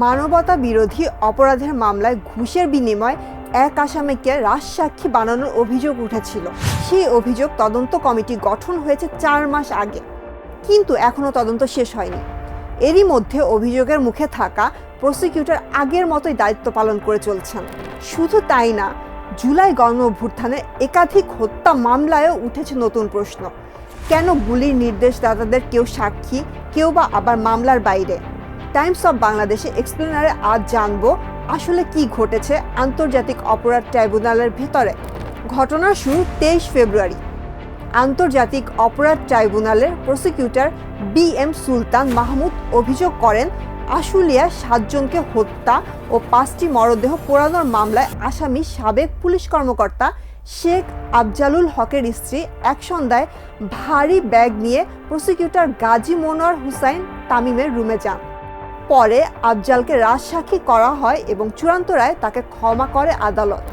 মানবতা বিরোধী অপরাধের মামলায় ঘুষের বিনিময়ে এক আসামিকে রাজসাক্ষী বানানোর অভিযোগ উঠেছিল। সেই অভিযোগ তদন্ত কমিটি গঠন হয়েছে 4 মাস আগে, কিন্তু এখনও তদন্ত শেষ হয়নি। এরই মধ্যে অভিযোগের মুখে থাকা প্রসিকিউটর আগের মতোই দায়িত্ব পালন করে চলছেন। শুধু তাই না, জুলাই গণ অভ্যুত্থানের একাধিক হত্যা মামলায়ও উঠেছে নতুন প্রশ্ন। কেন গুলির নির্দেশদাতাদের কেউ সাক্ষী, কেউ বা আবার মামলার বাইরে? টাইমস অফ বাংলাদেশে এক্সপ্লেনারে আজ জানবো আসলে কি ঘটেছে আন্তর্জাতিক অপরাধ ট্রাইব্যুনালের ভেতরে। ঘটনার শুরু 23 ফেব্রুয়ারি। আন্তর্জাতিক অপরাধ ট্রাইব্যুনালের প্রসিকিউটর BM সুলতান মাহমুদ অভিযোগ করেন, আশুলিয়া 7 জনকে হত্যা ও 5টি মরদেহ পোড়ানোর মামলায় আসামি সাবেক পুলিশ কর্মকর্তা শেখ আফজালুল হকের স্ত্রী এক সন্ধ্যায় ভারী ব্যাগ নিয়ে প্রসিকিউটর গাজী মনোয়ার হুসাইন তামিমের রুমে যান। পরে আফজালকে রাজসাক্ষী করা হয় এবং চূড়ান্ত রায়ে তাকে ক্ষমা করে আদালত।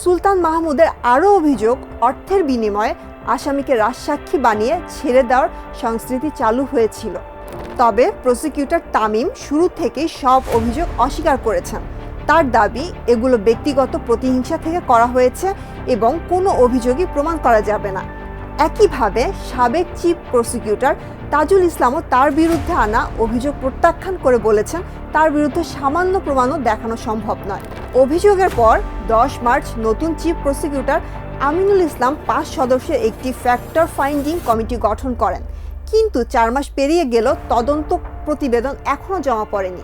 সুলতান মাহমুদের আরও অভিযোগ, অর্থের বিনিময়ে আসামিকে রাজসাক্ষী বানিয়ে ছেড়ে দেওয়ার সংস্কৃতি চালু হয়েছিল। তবে প্রসিকিউটর তামিম শুরু থেকেই সব অভিযোগ অস্বীকার করেছেন। তার দাবি, এগুলো ব্যক্তিগত প্রতিহিংসা থেকে করা হয়েছে এবং কোনো অভিযোগই প্রমাণ করা যাবে না। একইভাবে সাবেক চিফ প্রসিকিউটর তাজুল ইসলামও তার বিরুদ্ধে আনা অভিযোগ প্রত্যাখ্যান করে বলেছেন, তার বিরুদ্ধে সামান্য প্রমাণও দেখানো সম্ভব নয়। অভিযোগের পর 10 মার্চ নতুন চিফ প্রসিকিউটর আমিনুল ইসলাম 5 সদস্যের একটি ফ্যাক্টর ফাইন্ডিং কমিটি গঠন করেন, কিন্তু 4 মাস পেরিয়ে গেল তদন্ত প্রতিবেদন এখনও জমা পড়েনি।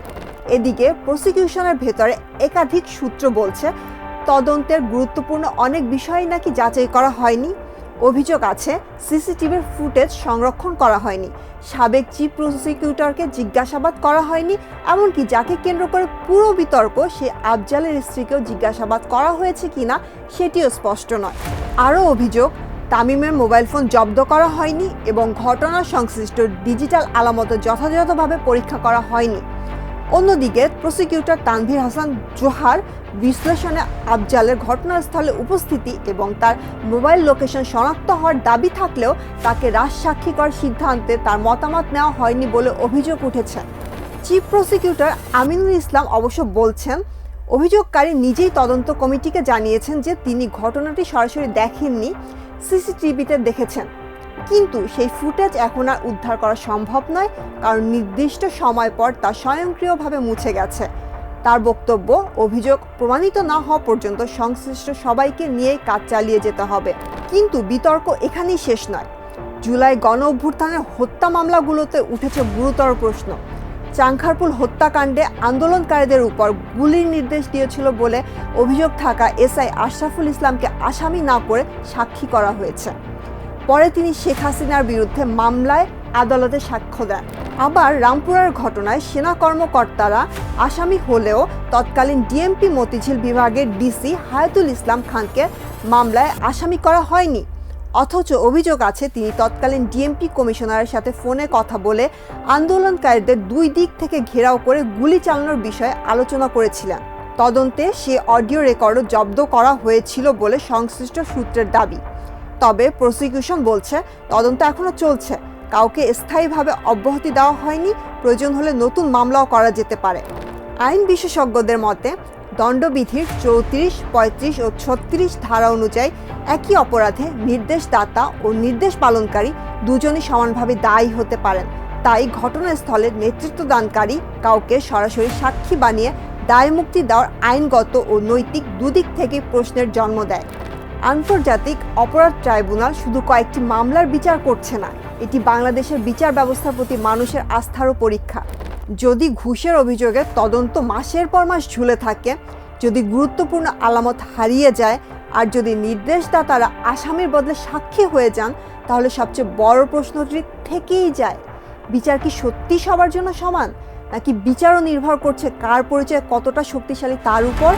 এদিকে প্রসিকিউশনের ভেতরে একাধিক সূত্র বলছে, তদন্তের গুরুত্বপূর্ণ অনেক বিষয় নাকি যাচাই করা হয়নি। অভিযোগ আছে সিসিটিভির ফুটেজ সংরক্ষণ করা হয়নি, সাবেক চিফ প্রসিকিউটরকে জিজ্ঞাসাবাদ করা হয়নি, এমনকি যাকে কেন্দ্র করে পুরো বিতর্ক সে আফজালের স্ত্রীকেও জিজ্ঞাসাবাদ করা হয়েছে কিনা সেটিও স্পষ্ট নয়। আরও অভিযোগ, তামিমের মোবাইল ফোন জব্দ করা হয়নি এবং ঘটনা সংশ্লিষ্ট ডিজিটাল আলামত যথাযথভাবে পরীক্ষা করা হয়নি। অন্যদিকে প্রসিকিউটর তানভীর হাসান জোহার বিশ্লেষণে আফজালের ঘটনাস্থলে উপস্থিতি এবং তার মোবাইল লোকেশন শনাক্ত হওয়ার দাবি থাকলেও তাকে রাজসাক্ষী করার সিদ্ধান্তে তার মতামত নেওয়া হয়নি বলে অভিযোগ উঠেছে। চিফ প্রসিকিউটর আমিনুল ইসলাম অবশ্য বলছেন, অভিযোগকারী নিজেই তদন্ত কমিটিকে জানিয়েছেন যে তিনি ঘটনাটি সরাসরি দেখেননি, সিসিটিভিতে দেখেছেন, কিন্তু সেই ফুটেজ এখন আর উদ্ধার করা সম্ভব নয়, কারণ নির্দিষ্ট সময় পর তা স্বয়ংক্রিয়ভাবে মুছে গেছে। তার বক্তব্য, অভিযোগ প্রমাণিত না হওয়া পর্যন্ত সংশ্লিষ্ট সবাইকে নিয়ে কাজ চালিয়ে যেতে হবে। কিন্তু বিতর্ক এখানেই শেষ নয়। জুলাই গণ অভ্যুত্থানের হত্যা মামলাগুলোতে উঠেছে গুরুতর প্রশ্ন। চাংখারপুল হত্যাকাণ্ডে আন্দোলনকারীদের উপর গুলির নির্দেশ দিয়েছিল বলে অভিযোগ থাকা SI আশরাফুল ইসলামকে আসামি না করে সাক্ষী করা হয়েছে। পরে তিনি শেখ হাসিনার বিরুদ্ধে মামলায় আদালতে সাক্ষ্য দেন। আবার রামপুরার ঘটনায় সেনা কর্মকর্তারা আসামি হলেও তৎকালীন DMP মতিঝিল বিভাগের DC হায়াতুল ইসলাম খানকে মামলায় আসামি করা হয়নি, অথচ অভিযোগ আছে তিনি তৎকালীন DMP কমিশনারের সাথে ফোনে কথা বলে আন্দোলনকারীদের 2 দিক থেকে ঘেরাও করে গুলি চালানোর বিষয়ে আলোচনা করেছিলেন। তদন্তে সে অডিও রেকর্ডও জব্দ করা হয়েছিল বলে সংশ্লিষ্ট সূত্রের দাবি। তবে প্রসিকিউশন বলছে, তদন্ত এখনো চলছে, কাউকে স্থায়ীভাবে অব্যাহতি দেওয়া হয়নি, প্রয়োজন হলে নতুন মামলাও করা যেতে পারে। আইন বিশেষজ্ঞদের মতে, দণ্ডবিধির 34, 35 ও 36 ধারা অনুযায়ী একই অপরাধে নির্দেশদাতা ও নির্দেশ পালনকারী দুজনই সমানভাবে দায়ী হতে পারেন। তাই ঘটনাস্থলের নেতৃত্বদানকারী কাউকে সরাসরি সাক্ষী বানিয়ে দায়মুক্তি দেওয়ার আইনগত ও নৈতিক দুদিক থেকে প্রশ্নের জন্ম দেয়। আন্তর্জাতিক অপরাধ ট্রাইব্যুনাল শুধু কয়েকটি মামলার বিচার করছে না, এটি বাংলাদেশের বিচার ব্যবস্থার প্রতি মানুষের আস্থারও পরীক্ষা। যদি ঘুষের অভিযোগে তদন্ত মাসের পর মাস ঝুলে থাকে, যদি গুরুত্বপূর্ণ আলামত হারিয়ে যায়, আর যদি নির্দেশদাতারা আসামির বদলে সাক্ষী হয়ে যান, তাহলে সবচেয়ে বড় প্রশ্নটি থেকেই যায়, বিচার কি সত্যি সবার জন্য সমান, নাকি বিচারও নির্ভর করছে কার পরিচয় কতটা শক্তিশালী তার উপর?